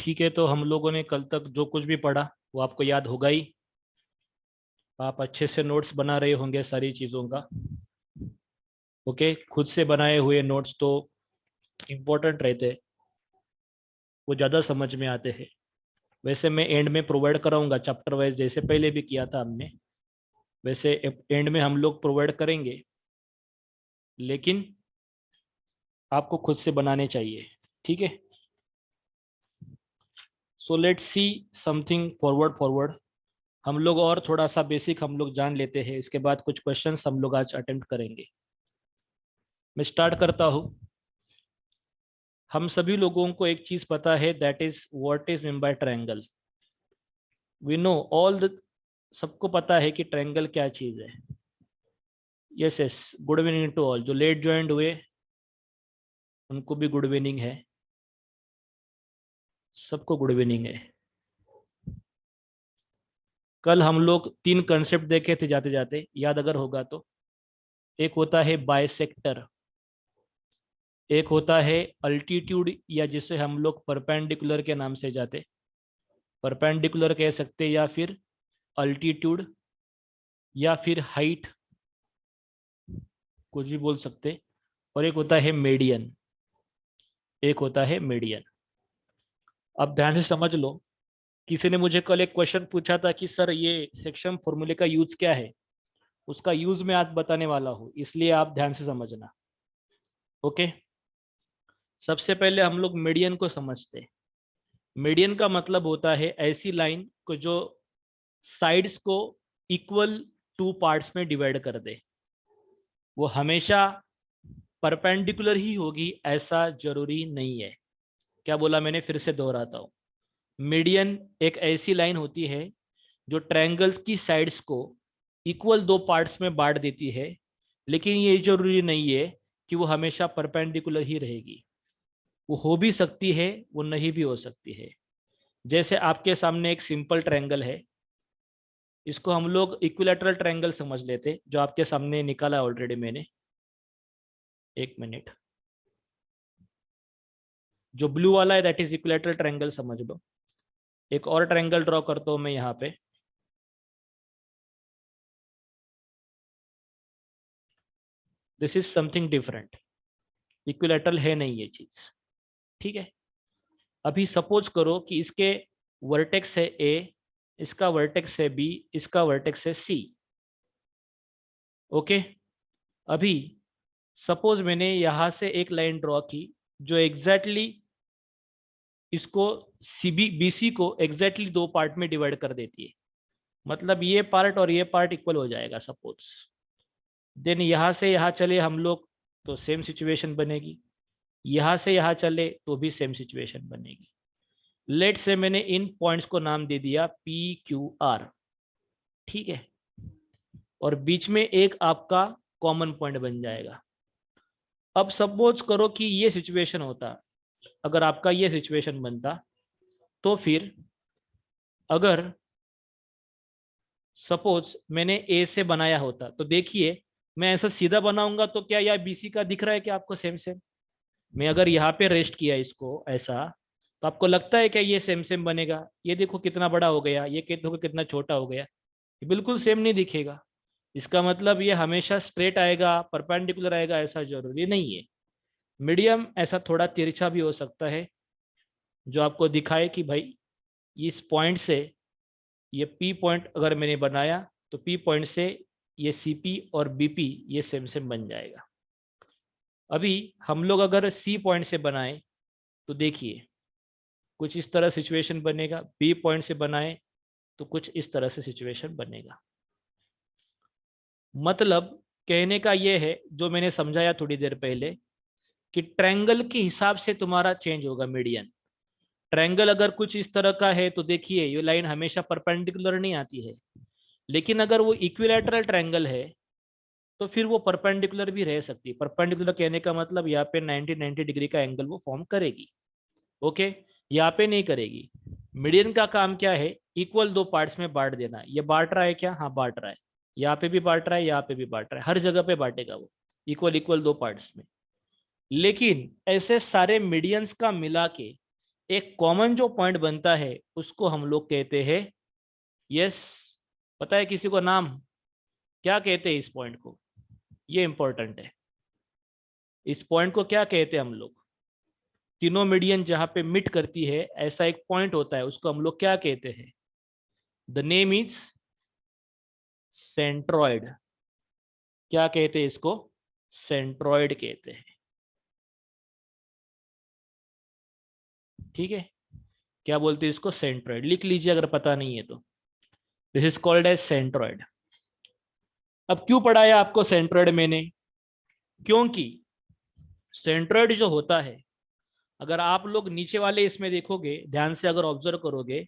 ठीक है, तो हम लोगों ने कल तक जो कुछ भी पढ़ा वो आपको याद होगा ही। आप अच्छे से नोट्स बना रहे होंगे सारी चीज़ों का। ओके, खुद से बनाए हुए नोट्स तो इम्पोर्टेंट रहते हैं, वो ज़्यादा समझ में आते हैं। वैसे मैं एंड में प्रोवाइड कराऊंगा चैप्टर वाइज, जैसे पहले भी किया था हमने, वैसे एंड में हम लोग प्रोवाइड करेंगे, लेकिन आपको खुद से बनाने चाहिए। ठीक है, so let's see something forward forward. हम लोग और थोड़ा सा बेसिक हम लोग जान लेते हैं, इसके बाद कुछ क्वेश्चंस हम लोग आज अटेम्प्ट करेंगे। मैं स्टार्ट करता हूँ। हम सभी लोगों को एक चीज़ पता है, that is what is mean by triangle. We know all the, सबको पता है कि ट्रायंगल क्या चीज़ है। Yes yes, good evening to all. जो लेट ज्वाइंट हुए उनको भी गुड इवनिंग है, सबको गुड इवनिंग है। कल हम लोग तीन कंसेप्ट देखे थे जाते जाते, याद अगर होगा तो। एक होता है बाइसेक्टर, एक होता है अल्टीट्यूड, या जिसे हम लोग परपेंडिकुलर के नाम से जाते, परपेंडिकुलर कह सकते, या फिर अल्टीट्यूड, या फिर हाइट, कुछ भी बोल सकते। और एक होता है मीडियन, एक होता है मीडियन। अब ध्यान से समझ लो। किसी ने मुझे कल एक क्वेश्चन पूछा था कि सर ये सेक्शन फॉर्मूले का यूज क्या है। उसका यूज मैं आज बताने वाला हूँ, इसलिए आप ध्यान से समझना। ओके, सबसे पहले हम लोग मीडियन को समझते हैं। मीडियन का मतलब होता है ऐसी लाइन को जो साइड्स को इक्वल टू पार्ट्स में डिवाइड कर दे। वो हमेशा परपेंडिकुलर ही होगी ऐसा जरूरी नहीं है। क्या बोला मैंने, फिर से दोहराता हूँ। मीडियन एक ऐसी लाइन होती है जो ट्रायंगल्स की साइड्स को इक्वल दो पार्ट्स में बांट देती है, लेकिन ये जरूरी नहीं है कि वो हमेशा परपेंडिकुलर ही रहेगी। वो हो भी सकती है, वो नहीं भी हो सकती है। जैसे आपके सामने एक सिंपल ट्रायंगल है, इसको हम लोग इक्विलैटरल ट्रायंगल समझ लेते, जो आपके सामने निकाला ऑलरेडी मैंने। एक मिनट, जो ब्लू वाला है दैट इज इक्विलैटरल ट्रायंगल समझ लो। एक और ट्रायंगल ड्रॉ करता हूं मैं यहाँ पे। This is something different, equilateral है नहीं ये चीज। ठीक है, अभी सपोज करो कि इसके वर्टेक्स है ए, इसका वर्टेक्स है बी, इसका वर्टेक्स है सी। ओके, अभी सपोज मैंने यहाँ से एक लाइन ड्रॉ की जो एग्जैक्टली इसको सीबी बीसी को एग्जैक्टली दो पार्ट में डिवाइड कर देती है। मतलब ये पार्ट और ये पार्ट इक्वल हो जाएगा सपोज। देन यहाँ से यहाँ चले हम लोग तो सेम सिचुएशन बनेगी, यहाँ से यहाँ चले तो भी सेम सिचुएशन बनेगी। लेट से मैंने इन पॉइंट्स को नाम दे दिया पी क्यू आर। ठीक है, और बीच में एक आपका कॉमन पॉइंट बन जाएगा। अब सपोज करो कि ये सिचुएशन होता, अगर आपका ये सिचुएशन बनता, तो फिर अगर सपोज मैंने ए से बनाया होता, तो देखिए मैं ऐसा सीधा बनाऊंगा तो क्या यह बीसी का दिख रहा है कि आपको सेम सेम। मैं अगर यहाँ पे रेस्ट किया इसको ऐसा, तो आपको लगता है क्या ये सेम सेम बनेगा। ये देखो कितना बड़ा हो गया, ये देखो कितना छोटा हो गया, ये बिल्कुल सेम नहीं दिखेगा। इसका मतलब ये हमेशा स्ट्रेट आएगा, परपेंडिकुलर आएगा ऐसा जरूरी नहीं है। मीडियम ऐसा थोड़ा तिरछा भी हो सकता है, जो आपको दिखाए कि भाई इस पॉइंट से ये पी पॉइंट अगर मैंने बनाया, तो पी पॉइंट से ये सी पी और बी पी ये सेम सेम बन जाएगा। अभी हम लोग अगर सी पॉइंट से बनाए, तो देखिए कुछ इस तरह सिचुएशन बनेगा। बी पॉइंट से बनाए तो कुछ इस तरह से सिचुएशन बनेगा। मतलब कहने का ये है, जो मैंने समझाया थोड़ी देर पहले, कि ट्रायंगल के हिसाब से तुम्हारा चेंज होगा मीडियन। ट्रायंगल अगर कुछ इस तरह का है तो देखिए ये लाइन हमेशा परपेंडिकुलर नहीं आती है, लेकिन अगर वो इक्विलैटरल ट्रायंगल है तो फिर वो परपेंडिकुलर भी रह सकती है। परपेंडिकुलर कहने का मतलब यहाँ पे 90 डिग्री का एंगल वो फॉर्म करेगी। ओके, यहाँ पे नहीं करेगी। मीडियन का काम क्या है, इक्वल दो पार्ट्स में बांट देना। ये बांट रहा है क्या, हाँ बांट रहा है। यहाँ पे भी बांट रहा है, यहाँ पे भी बांट रहा है, हर जगह पे बांटेगा वो इक्वल इक्वल दो पार्ट्स में। लेकिन ऐसे सारे मीडियंस का मिला के एक कॉमन जो पॉइंट बनता है उसको हम लोग कहते हैं, यस, पता है किसी को नाम क्या कहते हैं इस पॉइंट को? ये इंपॉर्टेंट है। इस पॉइंट को क्या कहते हैं हम लोग? तीनों मीडियन जहां पे मिट करती है ऐसा एक पॉइंट होता है, उसको हम लोग क्या कहते हैं? The name is centroid. क्या कहते हैं इसको? सेंट्रॉइड कहते हैं। ठीक है, क्या बोलते हैं इसको? सेंट्रॉइड। लिख लीजिए अगर पता नहीं है तो। This is called as centroid. अब क्यों पढ़ाया आपको सेंट्रॉइड मैंने? क्योंकि सेंट्रॉइड जो होता है, अगर आप लोग नीचे वाले इसमें देखोगे, ध्यान से अगर ऑब्जर्व करोगे,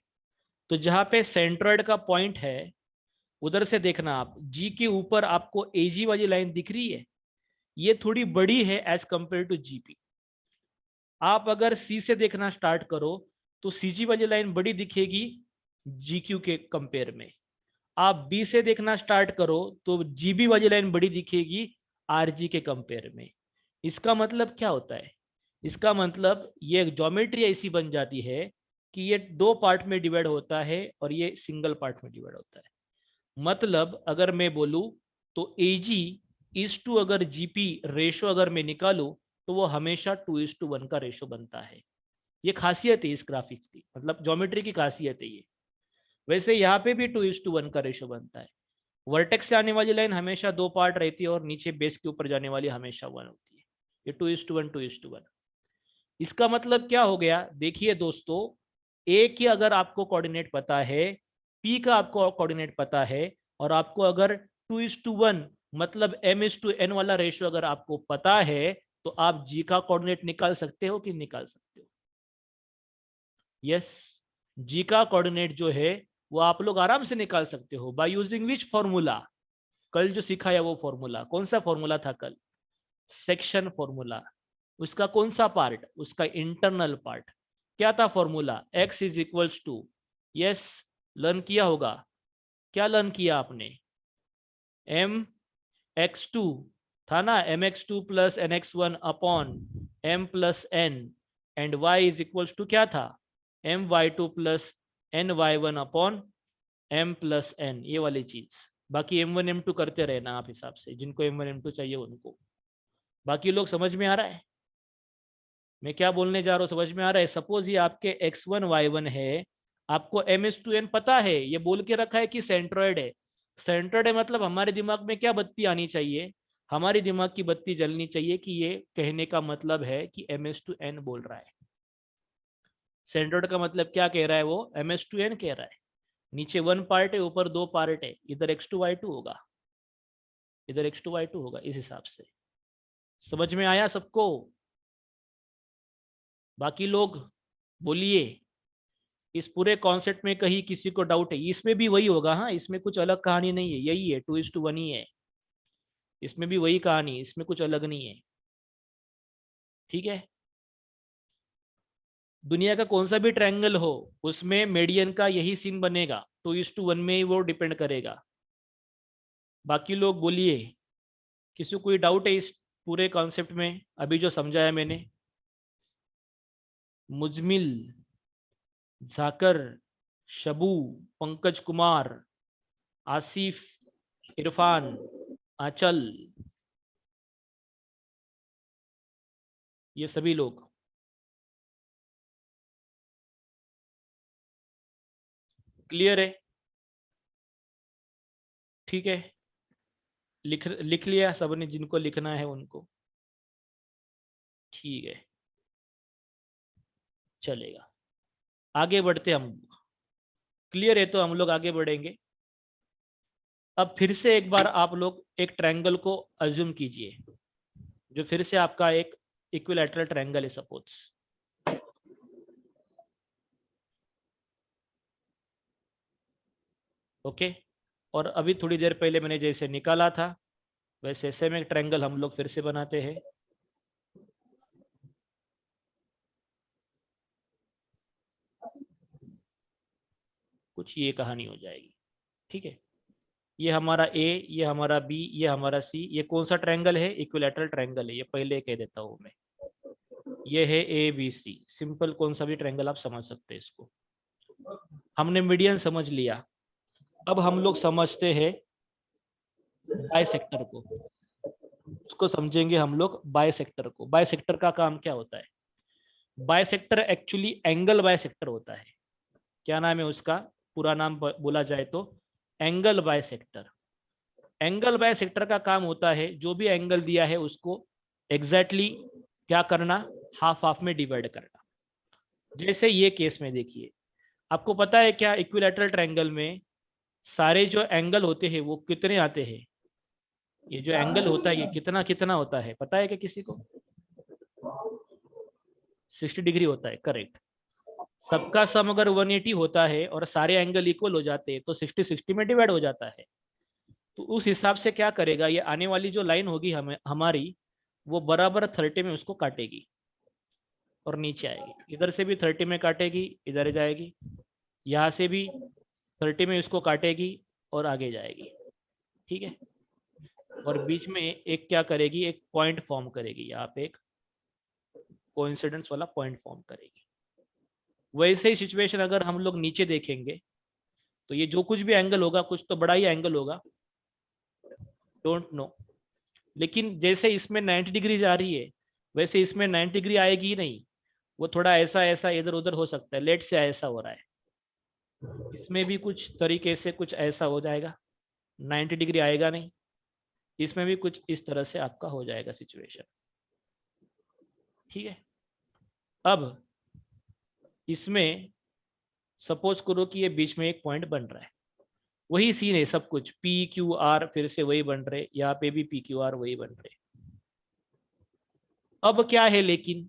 तो जहां पे सेंट्रॉइड का पॉइंट है उधर से देखना आप, जी के ऊपर आपको एजी वाली लाइन दिख रही है, ये थोड़ी बड़ी है एज कंपेयर टू जीपी। आप अगर सी से देखना स्टार्ट करो तो सीजी वाली लाइन बड़ी दिखेगी जीक्यू के कंपेयर में। आप बी से देखना स्टार्ट करो तो जीबी वाली लाइन बड़ी दिखेगी आरजी के कंपेयर में। इसका मतलब क्या होता है? इसका मतलब ये ज्योमेट्री ऐसी बन जाती है कि ये दो पार्ट में डिवाइड होता है और ये सिंगल पार्ट में डिवाइड होता है। मतलब अगर मैं बोलूं तो एजी इज टू अगर जीपी रेशो अगर मैं निकालूं तो वो हमेशा 2:1 का रेशो बनता है। ये खासियत है इस ग्राफिक्स की, मतलब ज्योमेट्री की खासियत है ये। वैसे यहाँ पे भी 2:1 का रेशो बनता है। वर्टेक्स से आने वाली लाइन हमेशा दो पार्ट रहती है और नीचे बेस के ऊपर जाने वाली हमेशा 1 होती है। ये 2:1 इसका मतलब क्या हो गया? देखिए दोस्तों, ए की अगर आपको कोऑर्डिनेट पता है, पी का आपको कोऑर्डिनेट पता है, और आपको अगर 2:1 मतलब m:n वाला रेशियो अगर आपको पता है, तो आप जी का कोऑर्डिनेट निकाल सकते हो कि निकाल सकते हो? यस, जी का कोऑर्डिनेट जो है वो आप लोग आराम से निकाल सकते हो बाय यूजिंग विच फॉर्मूला? कल जो सीखा है वो फॉर्मूला। कौन सा फॉर्मूला था कल? Section formula. उसका कौन सा पार्ट? उसका इंटरनल पार्ट। क्या था formula? x is equals to, yes, learn किया होगा। क्या लर्न किया आपने? mx2 था ना, mx2 plus nx1 upon m plus n, and y is equals to क्या था? my2 plus ny1 upon m plus n, ये वाली चीज। बाकी m1 m2 करते रहना आप हिसाब से, जिनको m1 m2 चाहिए उनको। बाकी लोग समझ में आ रहा है मैं क्या बोलने जा रहा हूँ? समझ में आ रहा है? सपोज ये आपके x1 y1 है, आपको m:2n पता है, ये बोल के रखा है कि सेंट्रॉइड है। सेंट्रॉइड है मतलब हमारे दिमाग में क्या बत्ती आनी चाहिए? हमारी दिमाग की बत्ती जलनी चाहिए कि ये कहने का मतलब है कि m:2n बोल रहा है। सेंट्रॉइड का मतलब क्या कह रहा है वो? m:2n कह रहा है। नीचे 1 पार्ट है, ऊपर 2 पार्ट है, इधर x2 y2 होगा, इधर x2 y2 होगा, इस हिसाब से। समझ में आया सबको? बाकी लोग बोलिए, इस पूरे कॉन्सेप्ट में कहीं किसी को डाउट है? इसमें भी वही होगा, हाँ, इसमें कुछ अलग कहानी नहीं है, यही है, 2:1 ही है। इसमें भी वही कहानी, इसमें कुछ अलग नहीं है। ठीक है, दुनिया का कौन सा भी ट्रायंगल हो उसमें मीडियन का यही सीन बनेगा, 2:1 में ही वो डिपेंड करेगा। बाकी लोग बोलिए, किसी को कोई डाउट है इस पूरे कॉन्सेप्ट में अभी जो समझाया मैंने? मुजमिल, जाकर, शबू, पंकज कुमार, आसिफ, इरफान, आंचल, ये सभी लोग क्लियर है? ठीक है, लिख लिख लिया सबने जिनको लिखना है उनको? ठीक है, चलेगा, आगे बढ़ते हम। क्लियर है तो हम लोग आगे बढ़ेंगे। अब फिर से एक बार आप लोग एक ट्रायंगल को अज्यूम कीजिए, जो फिर से आपका एक इक्विलैटरल ट्रायंगल है सपोज। ओके, और अभी थोड़ी देर पहले मैंने जैसे निकाला था वैसे सेम एक ट्रायंगल हम लोग फिर से बनाते हैं। कुछ ये कहानी हो जाएगी। ठीक है, ये हमारा ए, ये हमारा बी, ये हमारा सी। ये कौन सा ट्रायंगल है? इक्विलैटरल ट्रायंगल है, ये पहले कह देता हूँ मैं। ये है ए बी सी, सिंपल कौन सा भी ट्रायंगल आप समझ सकते हैं इसको। हमने मीडियन समझ लिया, अब हम लोग समझते हैं बाइसेक्टर को। उसको समझेंगे हम लोग बाइसेक्टर को। बाइसेक्टर का काम क्या होता है? बाइसेक्टर एक्चुअली एंगल बाइसेक्टर होता है। क्या नाम है उसका? पूरा नाम बोला जाए तो एंगल बाइसेक्टर। एंगल बाइसेक्टर का काम होता है जो भी एंगल दिया है उसको एग्जैक्टली क्या करना, हाफ हाफ में डिवाइड करना। जैसे ये केस में देखिए, आपको पता है क्या इक्विलैटरल ट्रायंगल में सारे जो एंगल होते हैं वो कितने आते हैं? ये जो एंगल होता है ये कितना कितना होता है, पता है क्या किसी को? 60 डिग्री होता है, करेक्ट। सबका सम अगर 180 होता है और सारे एंगल इक्वल हो जाते हैं तो 60 60 में डिवाइड हो जाता है। तो उस हिसाब से क्या करेगा, ये आने वाली जो लाइन होगी हमें हमारी, वो बराबर 30 में उसको काटेगी और नीचे आएगी। इधर से भी 30 में काटेगी, इधर जाएगी, यहाँ से भी 30 में इसको काटेगी और आगे जाएगी। ठीक है। और बीच में एक क्या करेगी, एक पॉइंट फॉर्म करेगी, यहाँ पे एक कोइंसिडेंस वाला पॉइंट फॉर्म करेगी। वैसे ही सिचुएशन अगर हम लोग नीचे देखेंगे तो ये जो कुछ भी एंगल होगा कुछ तो बड़ा ही एंगल होगा, डोंट नो। लेकिन जैसे इसमें 90 डिग्री जा रही है वैसे इसमें 90 डिग्री आएगी ही नहीं, वो थोड़ा ऐसा ऐसा इधर उधर हो सकता है। लेट से ऐसा हो रहा है, इसमें भी कुछ तरीके से कुछ ऐसा हो जाएगा, 90 डिग्री आएगा नहीं। इसमें भी कुछ इस तरह से आपका हो जाएगा सिचुएशन। ठीक है। अब इसमें सपोज करो कि ये बीच में एक पॉइंट बन रहा है, वही सीन है सब कुछ, पी क्यू आर फिर से वही बन रहे, यहाँ पे भी पी क्यू आर वही बन रहे। अब क्या है लेकिन,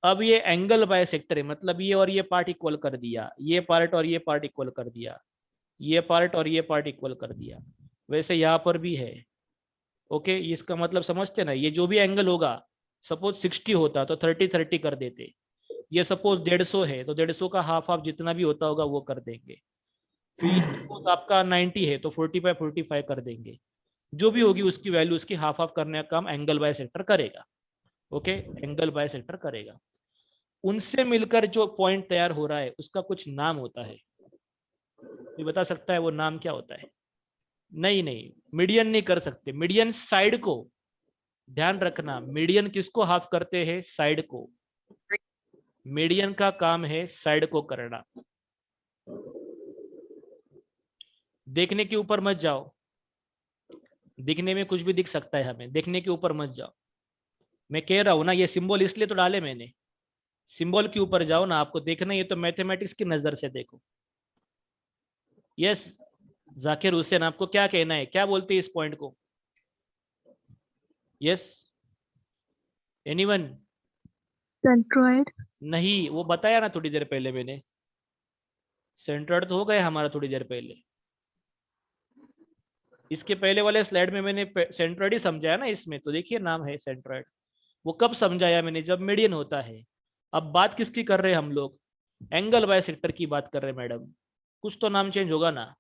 अब ये एंगल बाइसेक्टर है, मतलब ये और ये पार्ट इक्वल कर दिया, ये पार्ट और ये पार्ट इक्वल कर दिया, ये पार्ट और ये पार्ट इक्वल कर दिया। वैसे यहाँ पर भी है। ओके, इसका मतलब समझते ना, ये जो भी एंगल होगा, सपोज 60 होता तो 30 30 कर देते। ये सपोज 150 है तो 150 का हाफ हाफ जितना भी होता होगा वो कर देंगे। फिर ये सपोज आपका 90 है तो 45 45 कर देंगे। जो भी होगी उसकी वैल्यू उसकी हाफ हाफ करने का काम एंगल बाय सेक्टर करेगा। ओके, एंगल बाय सेक्टर करेगा। उनसे मिलकर जो पॉइंट तैयार हो रहा है उसका कुछ नाम होता है। ये बता सकता है वो नाम क्या होता है? नहीं नहीं, मीडियन नहीं कर सकते। मीडियन साइड को, ध्यान रखना, मीडियन किसको हाफ करते हैं? साइड को। मीडियन का काम है साइड को करना। देखने के ऊपर मत जाओ, दिखने में कुछ भी दिख सकता है हमें, देखने के ऊपर मत जाओ। मैं कह रहा हूं ना, ये सिंबल इसलिए तो डाले मैंने, सिंबल के ऊपर जाओ ना, आपको देखना ये तो मैथमेटिक्स की नजर से देखो। यस जाकिर हुसैन, आपको क्या कहना है, क्या बोलते हैं इस पॉइंट को? Yes, anyone? सेंट्रोइड। नहीं, वो बताया ना थोड़ी देर पहले मैंने, सेंट्रोइड तो हो गया हमारा थोड़ी देर पहले। इसके पहले वाले स्लाइड में मैंने सेंट्रोइड ही समझाया ना, इसमें तो देखिए नाम है सेंट्रोइड। वो कब समझाया मैंने? जब मीडियन होता है। अब बात किसकी कर रहे हैं हम लोग? एंगल बाय सेक्टर की बात कर रहे हैं मैडम। कुछ तो नाम चेंज होगा ना,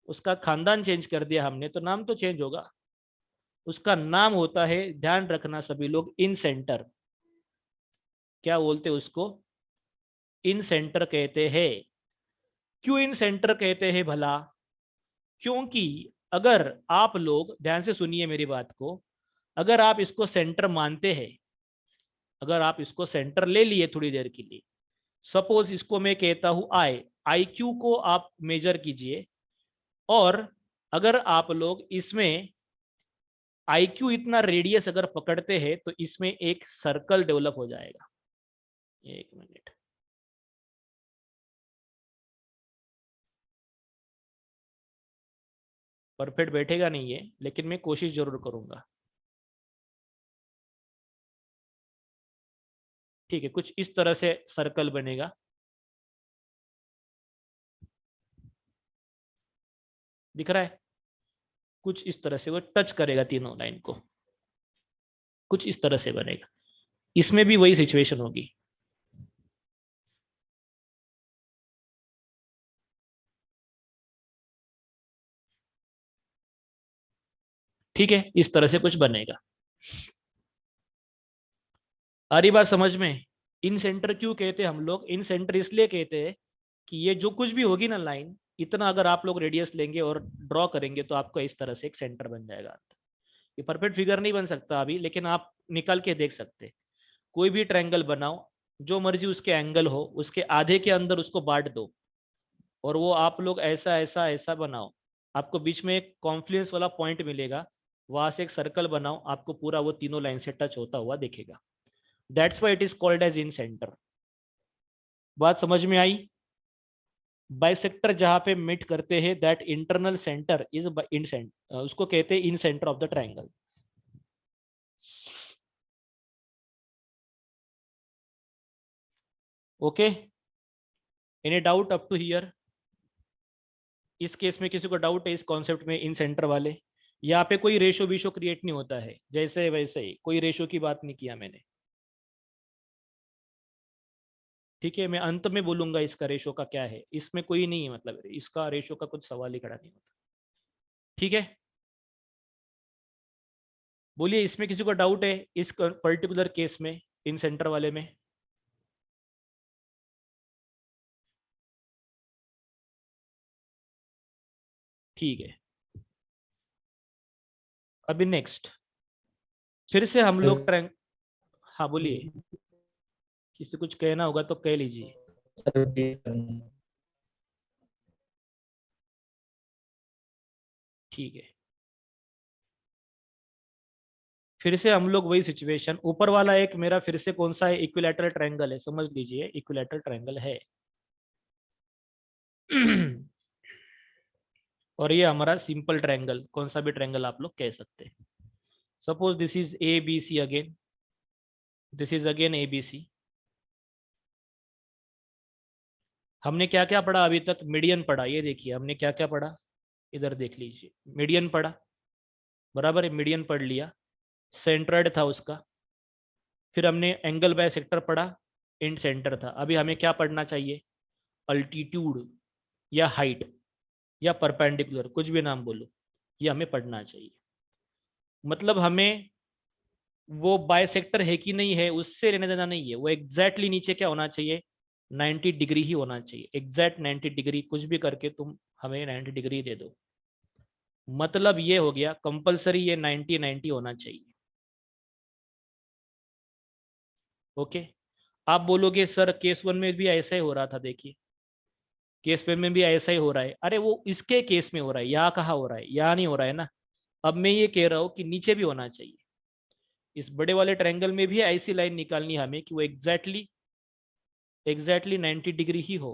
उसका खानदान चेंज कर दिया हमने तो नाम तो चेंज होगा। उसका नाम होता है, ध्यान रखना सभी लोग, इन सेंटर। क्या बोलते हैं उसको? इन सेंटर कहते हैं। क्यों इन सेंटर कहते हैं भला? क्योंकि अगर आप लोग ध्यान से सुनिए मेरी बात को, अगर आप इसको सेंटर मानते हैं, अगर आप इसको सेंटर ले लिए थोड़ी देर के लिए, सपोज इसको मैं कहता हूं आई, आई क्यू को आप मेजर कीजिए, और अगर आप लोग इसमें आई क्यू इतना रेडियस अगर पकड़ते हैं तो इसमें एक सर्कल डेवलप हो जाएगा। एक मिनट, परफेक्ट बैठेगा नहीं है लेकिन मैं कोशिश जरूर करूंगा। ठीक है, कुछ इस तरह से सर्कल बनेगा। दिख रहा है? कुछ इस तरह से वो टच करेगा तीनों लाइन को, कुछ इस तरह से बनेगा। इसमें भी वही सिचुएशन होगी। ठीक है, इस तरह से कुछ बनेगा। आ रही बात समझ में? इन सेंटर क्यों कहते हैं हम लोग? इन सेंटर इसलिए कहते हैं कि ये जो कुछ भी होगी ना लाइन, इतना अगर आप लोग रेडियस लेंगे और ड्रॉ करेंगे तो आपको इस तरह से एक सेंटर बन जाएगा। ये परफेक्ट फिगर नहीं बन सकता अभी, लेकिन आप निकाल के देख सकते हैं। कोई भी ट्रायंगल बनाओ, जो मर्जी उसके एंगल हो, उसके आधे के अंदर उसको बांट दो, और वो आप लोग ऐसा ऐसा ऐसा बनाओ, आपको बीच में एक कॉन्फ्लुएंस वाला पॉइंट मिलेगा, वहां से एक सर्कल बनाओ, आपको पूरा वो तीनों लाइन से टच होता हुआ दिखेगा। That's why it is called as incentre. बात समझ में आई? बाइसेक्टर जहां पे मिट करते हैं, that internal centre is incentre, उसको कहते हैं incentre of the triangle. Okay, any doubt up to here? इस केस में किसी को डाउट है इस कॉन्सेप्ट में, इन सेंटर वाले? यहाँ पे कोई रेशो विशो क्रिएट नहीं होता है, जैसे वैसे ही, कोई रेशो की बात नहीं किया मैंने। ठीक है, मैं अंत में बोलूंगा इसका रेशो का क्या है, इसमें कोई नहीं है, मतलब इसका रेशो का कुछ सवाल ही खड़ा नहीं होता। ठीक है, बोलिए, इसमें किसी को डाउट है इस पर्टिकुलर केस में, इन सेंटर वाले में? ठीक है, अभी नेक्स्ट, फिर से हम लोग ट्रैंग, हाँ बोलिए, किसी कुछ कहना होगा तो कह लीजिए। ठीक है, फिर से हम लोग वही सिचुएशन, ऊपर वाला एक मेरा फिर से कौन सा है, इक्विलैटरल ट्रायंगल है, समझ लीजिए इक्विलैटरल ट्रायंगल है। और ये हमारा सिंपल ट्रायंगल, कौन सा भी ट्रायंगल आप लोग कह सकते हैं। Suppose this is A B C again, this is again A B C. हमने क्या क्या पढ़ा अभी तक? मीडियन पढ़ा, ये देखिए हमने क्या क्या पढ़ा, इधर देख लीजिए, मीडियन पढ़ा, बराबर है, मीडियन पढ़ लिया, सेंट्रॉइड था उसका। फिर हमने एंगल बाय सेक्टर पढ़ा, इन सेंटर था। अभी हमें क्या पढ़ना चाहिए? अल्टीट्यूड या हाइट या परपेंडिकुलर, कुछ भी नाम बोलो, ये हमें पढ़ना चाहिए। मतलब हमें वो बायसेक्टर है कि नहीं है उससे लेना देना नहीं है, वो एग्जैक्टली नीचे क्या होना चाहिए, 90 डिग्री ही होना चाहिए, एग्जैक्ट 90 डिग्री, कुछ भी करके तुम हमें 90 डिग्री दे दो। मतलब ये हो गया कंपलसरी, ये 90 90 होना चाहिए। ओके, आप बोलोगे सर केस वन में भी ऐसा ही हो रहा था, देखिए केस वन में भी ऐसा ही हो रहा है। अरे वो इसके केस में हो रहा है, यहाँ कहाँ हो रहा है, यहाँ नहीं हो रहा है ना। अब मैं ये कह रहा हूँ कि नीचे भी होना चाहिए, इस बड़े वाले ट्रायंगल में भी ऐसी लाइन निकालनी है हमें कि वो एग्जैक्टली एग्जैक्टली 90 डिग्री ही हो,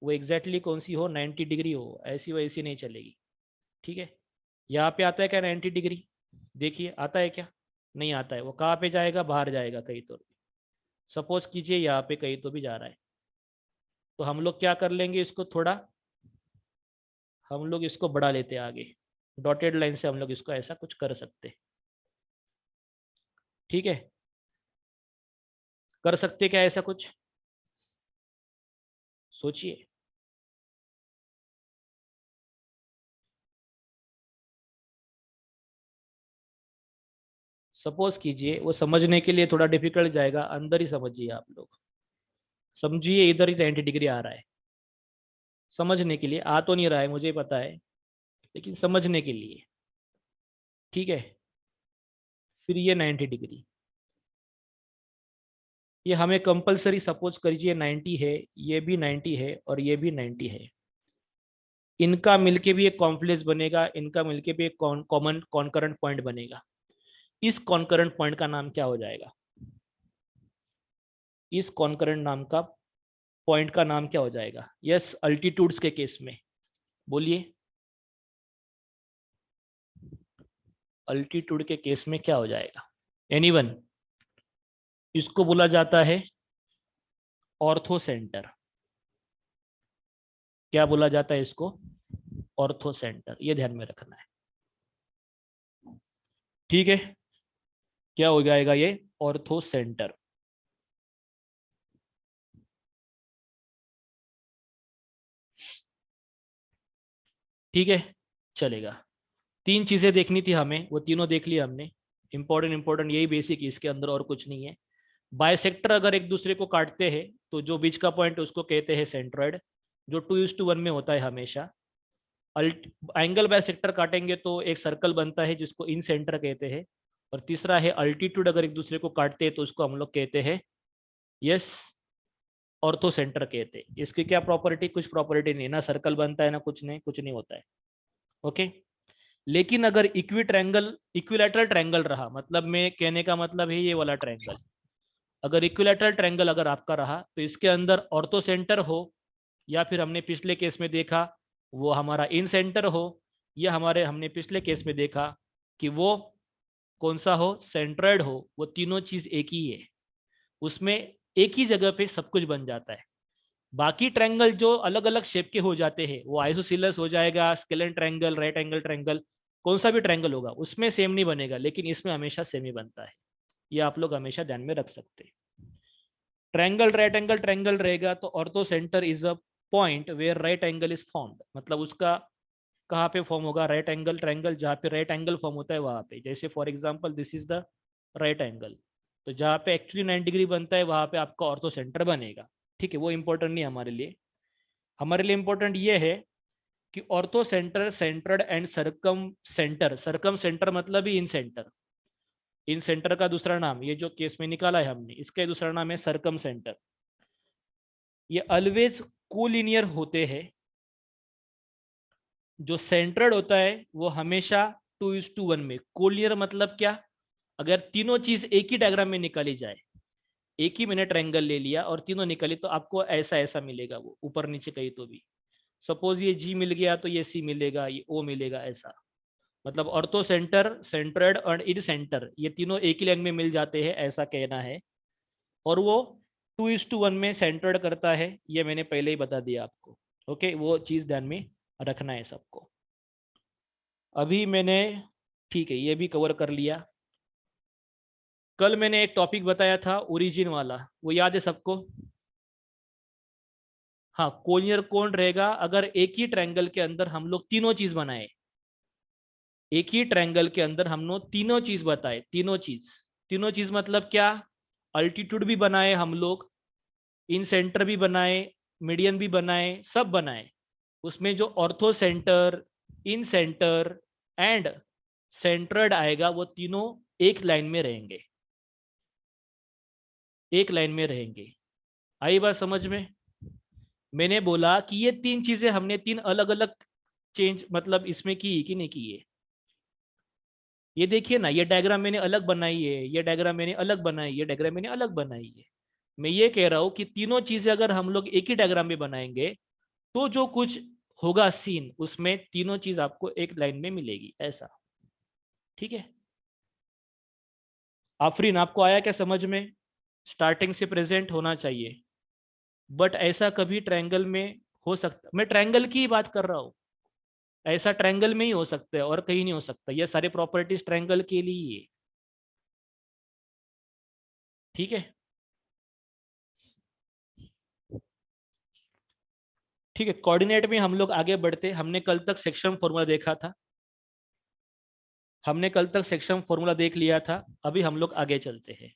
वो एग्जैक्टली कौन सी हो, 90 डिग्री हो, ऐसी वैसी नहीं चलेगी। ठीक है, यहाँ पे आता है क्या 90 डिग्री? देखिए आता है क्या? नहीं आता है। वो कहाँ पे जाएगा? बाहर जाएगा कहीं तो। सपोज कीजिए यहाँ पे कहीं तो भी जा रहा है, तो हम लोग क्या कर लेंगे इसको थोड़ा, हम लोग इसको बढ़ा लेते हैं आगे, डॉटेड लाइन से हम लोग इसको ऐसा कुछ कर सकते हैं। ठीक है, कर सकते क्या ऐसा कुछ? सोचिए। सपोज कीजिए, वो समझने के लिए थोड़ा डिफिकल्ट जाएगा, अंदर ही समझिए आप लोग, समझिए इधर ही 90 डिग्री आ रहा है, समझने के लिए। आ तो नहीं रहा है मुझे पता है, लेकिन समझने के लिए। ठीक है, फिर ये 90 डिग्री, ये हमें कंपलसरी, सपोज करिए 90 है, ये भी 90 है और ये भी 90 है, इनका मिलके भी एक कॉन्फ्लुएंस बनेगा, इनका मिलके भी एक कॉमन कॉन्करेंट पॉइंट बनेगा। इस कॉन्करेंट पॉइंट का नाम क्या हो जाएगा? इस कॉन्करेंट नाम का पॉइंट का नाम क्या हो जाएगा? यस, अल्टीट्यूड्स के केस में बोलिए, अल्टीट्यूड के केस में क्या हो जाएगा? एनीवन? इसको बोला जाता है ऑर्थो सेंटर। क्या बोला जाता है इसको? ऑर्थो सेंटर, ये ध्यान में रखना है। ठीक है, क्या हो जाएगा ये? Ortho centre. ठीक है, चलेगा। तीन चीजें देखनी थी हमें, वो तीनों देख ली हमने। इंपॉर्टेंट यही बेसिक है, इसके अंदर और कुछ नहीं है। बायसेक्टर अगर एक दूसरे को काटते हैं तो जो बीच का पॉइंट उसको कहते हैं सेंट्रॉइड, जो 2:1 में होता है हमेशा। अल्ट एंगल बायसेक्टर काटेंगे तो एक सर्कल बनता है जिसको इन सेंटर कहते हैं। और तीसरा है अल्टीट्यूड, अगर एक दूसरे को काटते हैं तो उसको हम लोग कहते हैं यस ऑर्थो सेंटर कहते हैं। इसकी क्या प्रॉपर्टी, कुछ प्रॉपर्टी नहीं, ना सर्कल बनता है ना कुछ नहीं, कुछ नहीं होता है। ओके। लेकिन अगर इक्विलैटरल ट्रायंगल रहा, मतलब मैं कहने का मतलब है ये वाला ट्रायंगल, अगर इक्विलैटरल ट्रायंगल अगर आपका रहा तो इसके अंदर ऑर्थो सेंटर हो, या फिर हमने पिछले केस में देखा वो हमारा इन सेंटर हो, या हमने पिछले केस में देखा कि वो कौन सा हो, सेंट्रॉइड हो, वो तीनों चीज एक ही है, उसमें एक ही जगह पे सब कुछ बन जाता है। बाकी ट्रायंगल जो अलग अलग शेप के हो जाते हैं वो आइसोसेलेस हो जाएगा, scalene triangle, right angle triangle, कौन सा भी ट्रायंगल होगा उसमें सेम नहीं बनेगा, लेकिन इसमें हमेशा सेम ही बनता है। ये आप लोग हमेशा ध्यान में रख सकते हैं। ट्रायंगल राइट एंगल ट्रायंगल रहेगा तो orthocentre is a point where right angle is formed, मतलब उसका कहाँ पे फॉर्म होगा, राइट एंगल ट्रायंगल, जहाँ पे राइट एंगल फॉर्म होता है वहाँ पे। जैसे for example this is the right angle, तो जहाँ पे एक्चुअली 90 डिग्री बनता है वहाँ पे आपका ऑर्थो सेंटर बनेगा। ठीक है, वो इंपॉर्टेंट नहीं हमारे लिए। हमारे लिए इंपॉर्टेंट ये है कि orthocentre, centroid and circumcentre मतलब ही इन सेंटर। इन सेंटर का दूसरा नाम, ये जो केस में निकाला है हमने, इसका दूसरा नाम है सरकम सेंटर। ये ऑलवेज कोलिनियर होते हैं। जो सेंट्रड होता है वो हमेशा 2:1 में। कोलिनियर मतलब क्या, अगर तीनों चीज एक ही डायग्राम में निकाली जाए, एक ही मैंने ट्रायंगल ले लिया और तीनों निकाली, तो आपको ऐसा ऐसा मिलेगा, वो ऊपर नीचे कहीं तो भी। सपोज ये जी मिल गया तो ये सी मिलेगा, ये ओ मिलेगा, ऐसा। मतलब ऑर्थो सेंटर, सेंट्रड और इन सेंटर, ये तीनों एक ही लाइन में मिल जाते हैं, ऐसा कहना है। और वो 2:1 में सेंटर्ड करता है, ये मैंने पहले ही बता दिया आपको। ओके, वो चीज़ ध्यान में रखना है सबको। अभी मैंने, ठीक है, ये भी कवर कर लिया। कल मैंने एक टॉपिक बताया था ओरिजिन वाला, वो याद है सबको? हाँ, कोलिनियर कौन रहेगा अगर एक ही ट्रायंगल के अंदर हम लोग तीनों चीज बनाए। एक ही ट्रायंगल के अंदर हम लोग तीनों चीज बताए, तीनों चीज मतलब क्या, अल्टीट्यूड भी बनाए हम लोग, इन सेंटर भी बनाए, मीडियन भी बनाए, सब बनाए। उसमें जो orthocentre, incentre and centroid आएगा, वो तीनों एक लाइन में रहेंगे, एक लाइन में रहेंगे। आई बात समझ में? मैंने बोला कि ये तीन चीजें हमने तीन अलग अलग चेंज मतलब इसमें की कि नहीं की है। ये देखिए ना, ये डायग्राम मैंने अलग बनाई है, ये डायग्राम मैंने अलग बनाई, ये डायग्राम मैंने अलग बनाई है। मैं ये कह रहा हूं कि तीनों चीजें अगर हम लोग एक ही डायग्राम में बनाएंगे तो जो कुछ होगा सीन, उसमें तीनों चीज आपको एक लाइन में मिलेगी, ऐसा। ठीक है, आफरीन आपको आया क्या समझ में? स्टार्टिंग से प्रेजेंट होना चाहिए, बट ऐसा कभी ट्रायंगल में हो सकता, मैं ट्रायंगल की ही बात कर रहा हूँ, ऐसा ट्रायंगल में ही हो सकता है और कहीं नहीं हो सकता। ये सारे प्रॉपर्टीज ट्रायंगल के लिए ही है। ठीक है, ठीक है। कोऑर्डिनेट में हम लोग आगे बढ़ते, हमने कल तक सेक्शन फॉर्मूला देखा था, हमने कल तक सेक्शन फॉर्मूला देख लिया था। अभी हम लोग आगे चलते हैं।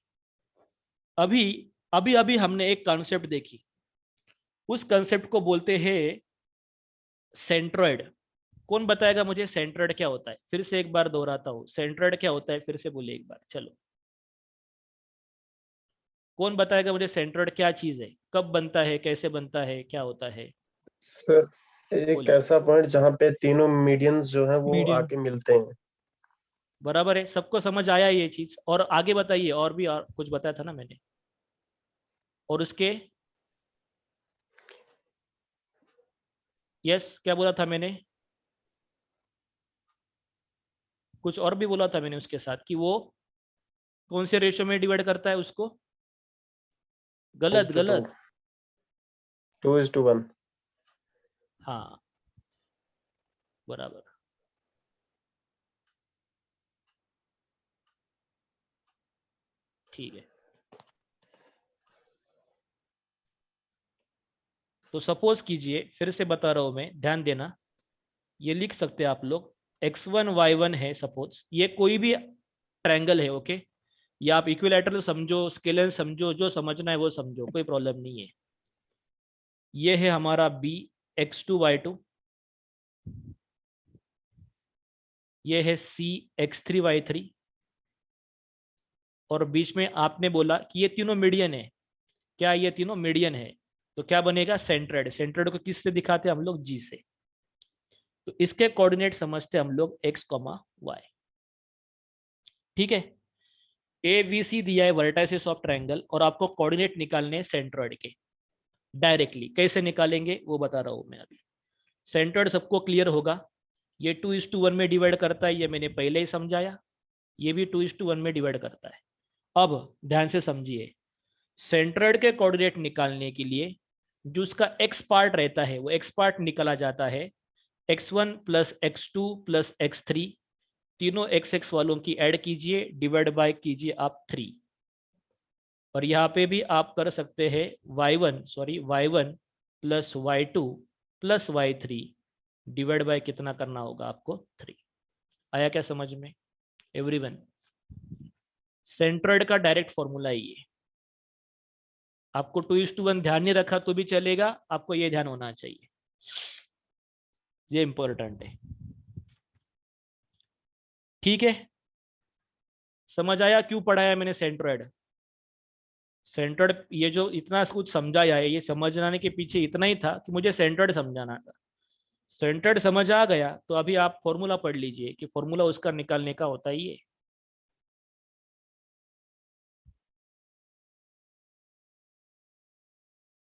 अभी अभी अभी हमने एक कॉन्सेप्ट देखी, उस कॉन्सेप्ट को बोलते हैं सेंट्रॉइड। कौन बताएगा मुझे सेंट्रॉइड क्या होता है? फिर से एक बार दोहराता हूँ, सेंट्रॉइड क्या होता है, फिर से बोले एक बार, चलो। कौन बताएगा मुझे सेंट्रॉइड क्या चीज है, कब बनता है, कैसे बनता है, क्या होता है? सर एक बोलिए। ऐसा पॉइंट जहाँ पे तीनों मीडियंस जो है वो मीडियन, आके मिलते हैं। बराबर है, सबको समझ आया ये चीज? और आगे बताइए, और भी और कुछ बताया था ना मैंने, और उसके, यस क्या बोला था मैंने? कुछ और भी बोला था मैंने उसके साथ, कि वो कौन से रेशियो में डिवाइड करता है उसको? गलत 2:2, गलत। 2:1। हाँ, बराबर। ठीक है, तो सपोज कीजिए, फिर से बता रहा हूं मैं, ध्यान देना। ये लिख सकते हैं आप लोग, x1 y1 है सपोज, ये कोई भी ट्रायंगल है, ओके। या आप इक्विलैटरल समझो, स्केलर समझो, जो समझना है वो समझो, कोई प्रॉब्लम नहीं है। ये है हमारा बी x2 y2, ये है सी x3 y3, और बीच में आपने बोला कि ये तीनों मीडियन है। क्या ये तीनों मीडियन है? तो क्या बनेगा? सेंट्रोइड। सेंट्रोइड को किससे दिखाते हैं हम लोग? जी से। तो इसके कोऑर्डिनेट समझते हैं हम लोग x, y। ठीक है। ए बी सी दिया है वर्टाइसिस ऑफ ट्रायंगल, और आपको कोऑर्डिनेट निकालने हैं सेंट्रोइड के। डायरेक्टली कैसे निकालेंगे वो बता रहा हूं मैं अभी। सेंट्रोइड सबको क्लियर होगा। ये 2:1 में डिवाइड करता है, ये मैंने पहले ही समझाया। ये भी 2:1 में डिवाइड करता है। अब ध्यान से समझिए, सेंट्रोइड के कोऑर्डिनेट निकालने के लिए जो उसका एक्स पार्ट रहता है वो एक्स पार्ट निकाला जाता है। x1 plus x2 plus x3, तीनों एक्स एक्स वालों की ऐड कीजिए, डिवाइड बाय कीजिए आप 3। और यहाँ पे भी आप कर सकते हैं y1 plus y2 plus y3, divide by कितना करना होगा आपको? 3। आया क्या समझ में एवरीवन? सेंट्रोइड का डायरेक्ट फॉर्मूला है ये। आपको 2:1 ध्यान नहीं रखा तो भी चलेगा, आपको ये ध्यान होना चाहिए, ये इंपॉर्टेंट है। ठीक है, समझ आया क्यों पढ़ाया मैंने सेंट्रोइड? सेंट्रोइड ये जो इतना कुछ समझाया है, ये समझाने के पीछे इतना ही था कि मुझे सेंट्रोइड समझाना था। सेंट्रोइड समझ आ गया तो अभी आप फॉर्मूला पढ़ लीजिए कि फॉर्मूला उसका निकालने का होता है ये।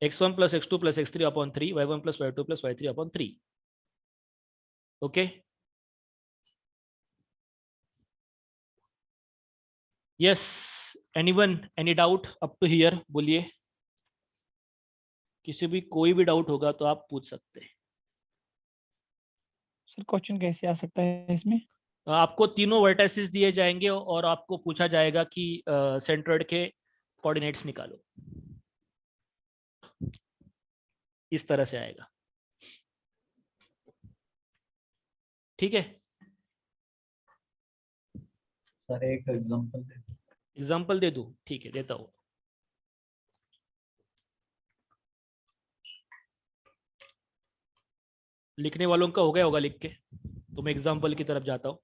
x1 plus x2 plus x3 upon 3, y1 plus y2 plus y3 upon 3। Okay, yes, anyone, any doubt up to here? बोलिए, किसी भी कोई भी डाउट होगा तो आप पूछ सकते हैं। सर क्वेश्चन कैसे आ सकता है इसमें? आपको तीनों वर्टाइसिस दिए जाएंगे और आपको पूछा जाएगा कि सेंट्रोइड के कोऑर्डिनेट्स निकालो। इस तरह से आएगा। ठीक है, सर एक एग्जांपल दे। एग्जाम्पल दे दूं? ठीक है, देता हूं। लिखने वालों का हो गया होगा लिख के, तो मैं एग्जाम्पल की तरफ जाता हूं।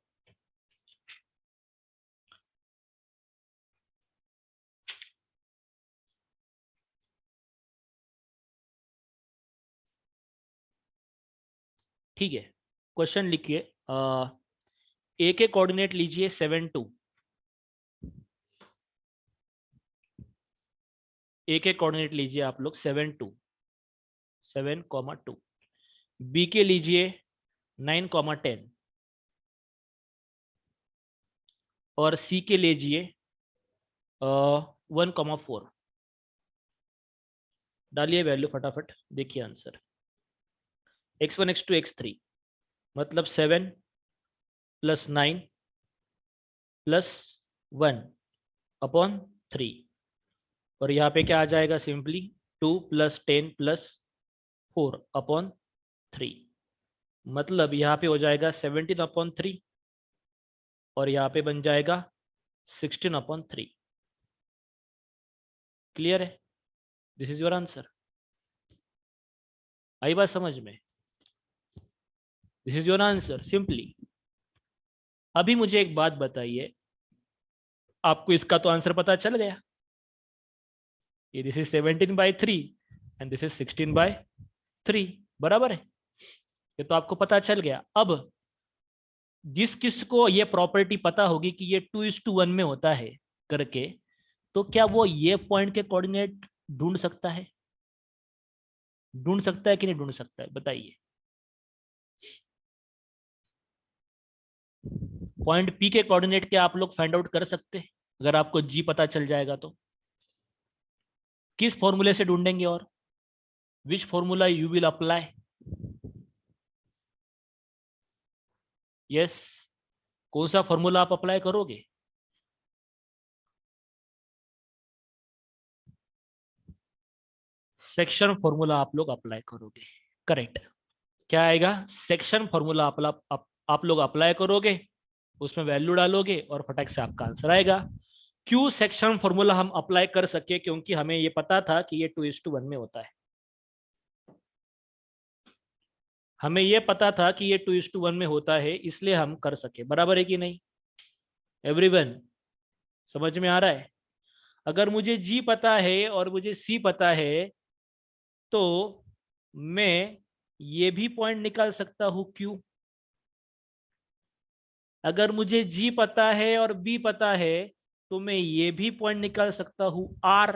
ठीक है, क्वेश्चन लिखिए। ए के कोऑर्डिनेट लीजिए 7 2। ए के कोऑर्डिनेट लीजिए आप लोग 7 2। बी के लीजिए 9 10, और सी के लीजिए 1 4। डालिए वैल्यू फटाफट, देखिए आंसर। x1 x2 x3 मतलब 7 प्लस 9 प्लस 1 अपॉन 3, और यहाँ पे क्या आ जाएगा? Simply 2 plus 10 plus 4 upon 3। मतलब यहाँ पे हो जाएगा 17 अपॉन 3, और यहाँ पे बन जाएगा 16 अपॉन 3। क्लियर है? This is your answer. आई बात समझ में? This is your answer simply. अभी मुझे एक बात बताइए, आपको इसका तो आंसर पता चल गया। ये this is 17/3 and this is 16/3, बराबर है? ये तो आपको पता चल गया। अब जिस किस को ये प्रॉपर्टी पता होगी कि ये 2:1 में होता है करके, तो क्या वो ये पॉइंट के कोऑर्डिनेट ढूंढ सकता है? ढूंढ सकता है कि नहीं ढूंढ सकता है? बताइए। पॉइंट पी के कोऑर्डिनेट क्या आप लोग फाइंड आउट कर सकते हैं अगर आपको जी पता चल जाएगा तो? किस फॉर्मूले से ढूंढेंगे, और which formula you will apply? Yes, कौन सा फॉर्मूला आप अप्लाई करोगे? सेक्शन फॉर्मूला आप लोग अप्लाई करोगे, करेक्ट। क्या आएगा? सेक्शन फॉर्मूला आप लोग अप्लाई करोगे, उसमें वैल्यू डालोगे और फटाक से आपका आंसर आएगा। क्यों सेक्शन फॉर्मूला हम अप्लाई कर सके, क्योंकि हमें ये पता था कि ये 2:1 में होता है। हमें ये पता था कि ये 2:1 में होता है, इसलिए हम कर सके। बराबर है कि नहीं एवरीवन? समझ में आ रहा है? अगर मुझे जी पता है और मुझे सी पता है तो मैं ये भी पॉइंट निकाल सकता हूं क्यों। अगर मुझे जी पता है और बी पता है तो मैं ये भी पॉइंट निकाल सकता हूं आर।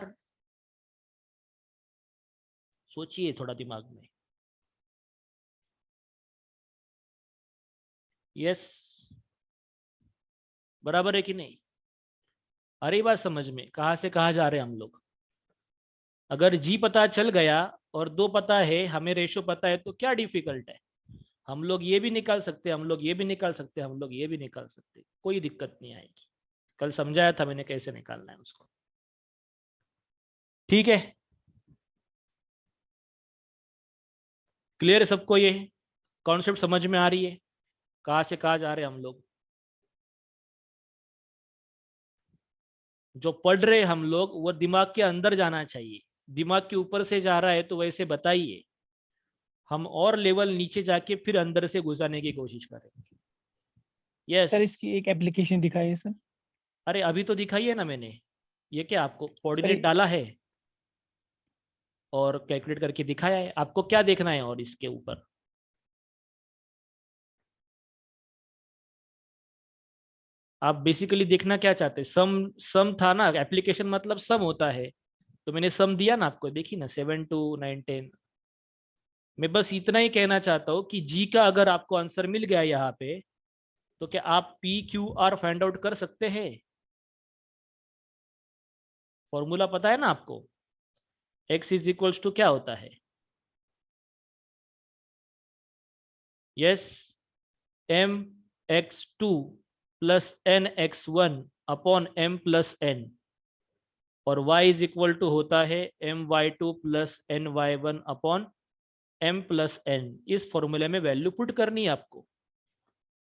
सोचिए थोड़ा दिमाग में। यस, बराबर है कि नहीं? आ रही बात समझ में? कहां से कहां जा रहे हैं हम लोग? अगर जी पता चल गया और दो पता है, हमें रेशो पता है, तो क्या डिफिकल्ट है? हम लोग ये भी निकाल सकते हैं, हम लोग ये भी निकाल सकते हैं, हम लोग ये भी निकाल सकते हैं, कोई दिक्कत नहीं आएगी। कल समझाया था मैंने कैसे निकालना है उसको। ठीक है, क्लियर है सबको? ये कॉन्सेप्ट समझ में आ रही है? कहाँ से कहाँ जा रहे हैं हम लोग? जो पढ़ रहे हम लोग वो दिमाग के अंदर जाना चाहिए। दिमाग के ऊपर से जा रहा है तो वैसे बताइए, हम और लेवल नीचे जाके फिर अंदर से घुसाने की कोशिश करेंगे। यस। सर इसकी एक एप्लीकेशन दिखाइए सर। अरे अभी तो दिखाई है ना मैंने। ये क्या आपको सर कोऑर्डिनेट डाला है और कैलकुलेट करके दिखाया है? आपको क्या देखना है और इसके ऊपर? आप बेसिकली देखना क्या चाहते हैं? सम। सम था ना, एप्लीकेशन मतलब सम होता है। तो मैंने सम दिया ना आपको, देखी ना, 7 2 9 10। मैं बस इतना ही कहना चाहता हूँ कि जी का अगर आपको आंसर मिल गया यहाँ पे, तो क्या आप P Q R find out कर सकते हैं? फॉर्मूला पता है ना आपको? एक्स इज इक्वल्स टू क्या होता है? Yes, m x two plus n x one upon m plus n, और y इज इक्वल टू होता है m y two plus n y one upon m plus n. इस फॉर्मूले में value put करनी है आपको।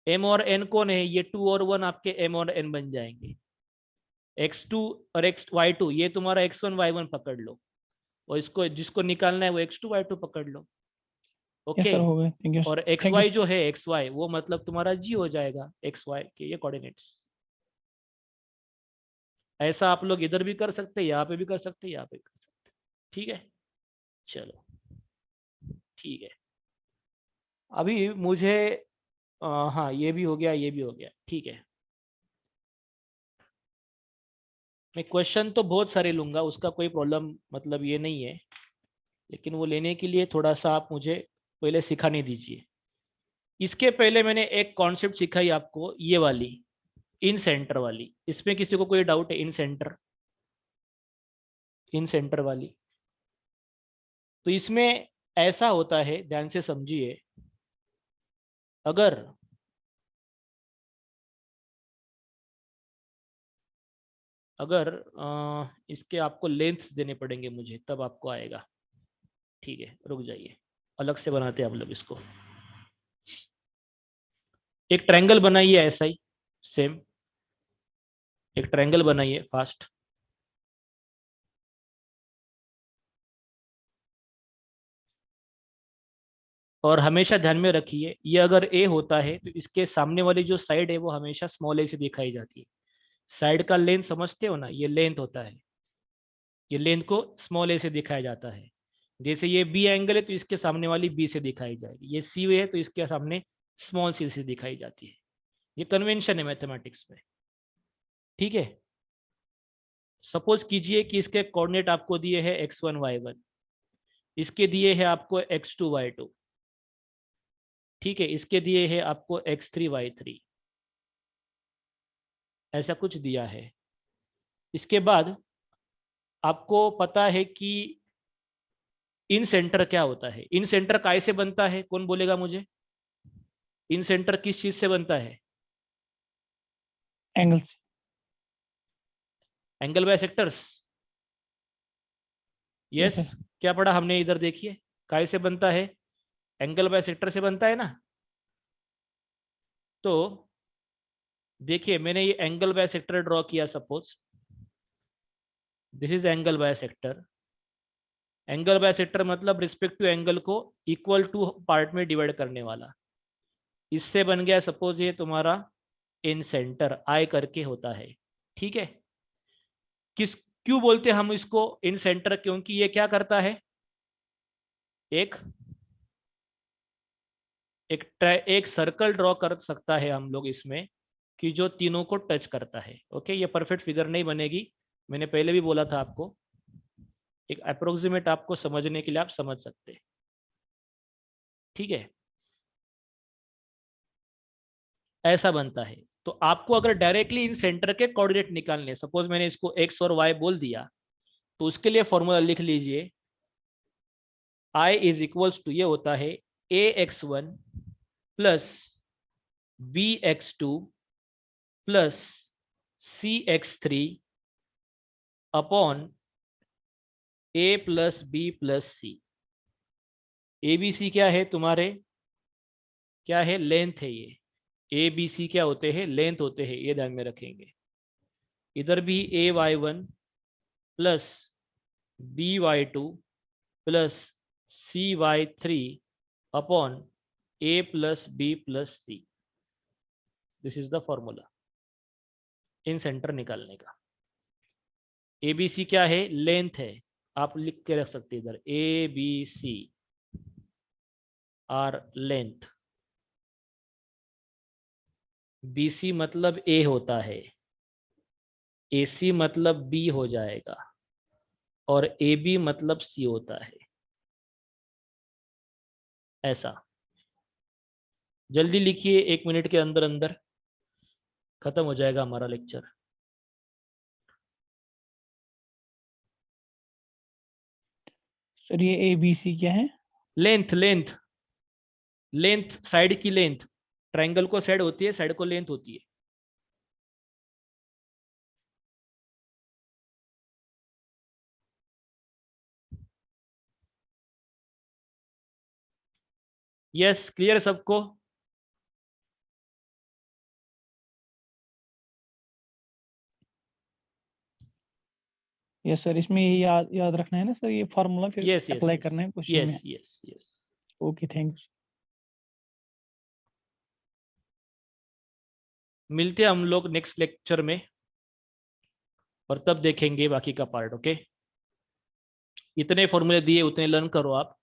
m और n कौन है? ये 2 और 1 आपके m और n बन जाएंगे। x2 और y2 ये तुम्हारा x1 y1 पकड़ लो, और इसको जिसको निकालना है वो x2 y2 पकड़ लो। Yes okay. सर हो गए, थैंक यू। और थैंक यू xy जो है, xy वो मतलब तुम्हारा g हो जाएगा, xy के ये कोऑर्डिनेट्स। ऐसा आप लोग इधर भी कर सकते हैं, यहाँ पे भी कर सकते हैं, यहाँ पे भी कर सकते हैं। ठीक है, चलो ठीक है। अभी मुझे हाँ ये भी हो गया, ये भी हो गया, ठीक है। मैं क्वेश्चन तो बहुत सारे लूंगा, उसका कोई प्रॉब्लम मतलब ये नहीं है, लेकिन वो लेने के लिए थोड़ा सा आप मुझे पहले सिखाने दीजिए। इसके पहले मैंने एक कॉन्सेप्ट सिखाई आपको, ये वाली इन सेंटर वाली। इसमें किसी को कोई डाउट है? इन सेंटर, इन सेंटर वाली। तो इसमें ऐसा होता है, ध्यान से समझिए। अगर अगर इसके आपको लेंथ देने पड़ेंगे मुझे, तब आपको आएगा। ठीक है, रुक जाइए, अलग से बनाते हैं हम लोग इसको। एक ट्रायंगल बनाइए ऐसा ही, सेम एक ट्रायंगल बनाइए फास्ट। और हमेशा ध्यान में रखिए, ये अगर ए होता है तो इसके सामने वाली जो साइड है वो हमेशा स्मॉल ए से दिखाई जाती है। साइड का लेंथ समझते हो ना, ये लेंथ होता है। ये लेंथ को स्मॉल ए से दिखाया जाता है। जैसे ये बी एंगल है तो इसके सामने वाली बी से दिखाई जाएगी। ये सी है तो इसके सामने स्मॉल सी से दिखाई जाती है। ये कन्वेंशन है मैथमेटिक्स में। ठीक है। सपोज कीजिए कि इसके कोऑर्डिनेट आपको दिए हैं x1 y1, इसके दिए हैं आपको x2 y2। ठीक है, इसके दिए हैं आपको x3 y3, ऐसा कुछ दिया है। इसके बाद आपको पता है कि इन सेंटर क्या होता है। इन सेंटर काय से बनता है, कौन बोलेगा मुझे? इन सेंटर किस चीज से बनता है? Angles. Angle by sectors. Yes yes. Sir. क्या पढ़ा हमने इधर? देखिए, काय से बनता है? एंगल बाय सेक्टर से बनता है ना। तो देखिए मैंने ये एंगल बाय सेक्टर ड्रॉ किया, suppose this is angle by sector. Angle by sector मतलब रिस्पेक्टिव एंगल को इक्वल टू पार्ट में डिवाइड करने वाला। इससे बन गया सपोज ये तुम्हारा इन सेंटर आई करके होता है, ठीक है। क्यों बोलते हैं हम इसको इन सेंटर, क्योंकि ये क्या करता है, एक सर्कल ड्रॉ कर सकता है हम लोग इसमें कि जो तीनों को टच करता है। ओके, ये परफेक्ट फिगर नहीं बनेगी, मैंने पहले भी बोला था आपको, एक अप्रोक्सीमेट आपको समझने के लिए आप समझ सकते हैं, ठीक है। ऐसा बनता है। तो आपको अगर डायरेक्टली इन सेंटर के कोऑर्डिनेट निकालने, सपोज मैंने इसको एक्स और वाई बोल दिया, तो उसके लिए फॉर्मूला लिख लीजिए, आई इज इक्वल्स टू, ये होता है ax1 plus bx2 plus cx3 upon a plus b plus c। A B C क्या है तुम्हारे, क्या है, लेंथ है। ये ए बी सी क्या होते हैं, लेंथ होते हैं, ये ध्यान में रखेंगे। इधर भी ay1 plus by2 plus cy3 upon a plus b plus c। This is the formula in centre निकालने का। ए बी सी क्या है, लेंथ है, आप लिख के रख सकते हैं इधर, A B C are length. B C मतलब ए होता है, ए सी मतलब बी हो जाएगा, और ए बी मतलब सी होता है। ऐसा जल्दी लिखिए, 1 मिनट के अंदर अंदर खत्म हो जाएगा हमारा लेक्चर। सर ये ABC क्या है? लेंथ, लेंथ, लेंथ, साइड की लेंथ। ट्रायंगल को साइड होती है, साइड को लेंथ होती है। यस, क्लियर सबको? यस सर, इसमें ये याद याद रखना है ना सर, ये फार्मूला फिर यस यस अप्लाई करना है क्वेश्चन में। Yes yes yes. Okay, thank you. मिलते हैं हम लोग नेक्स्ट लेक्चर में, और तब देखेंगे बाकी का पार्ट। ओके, इतने फॉर्मूले दिए उतने लर्न करो आप।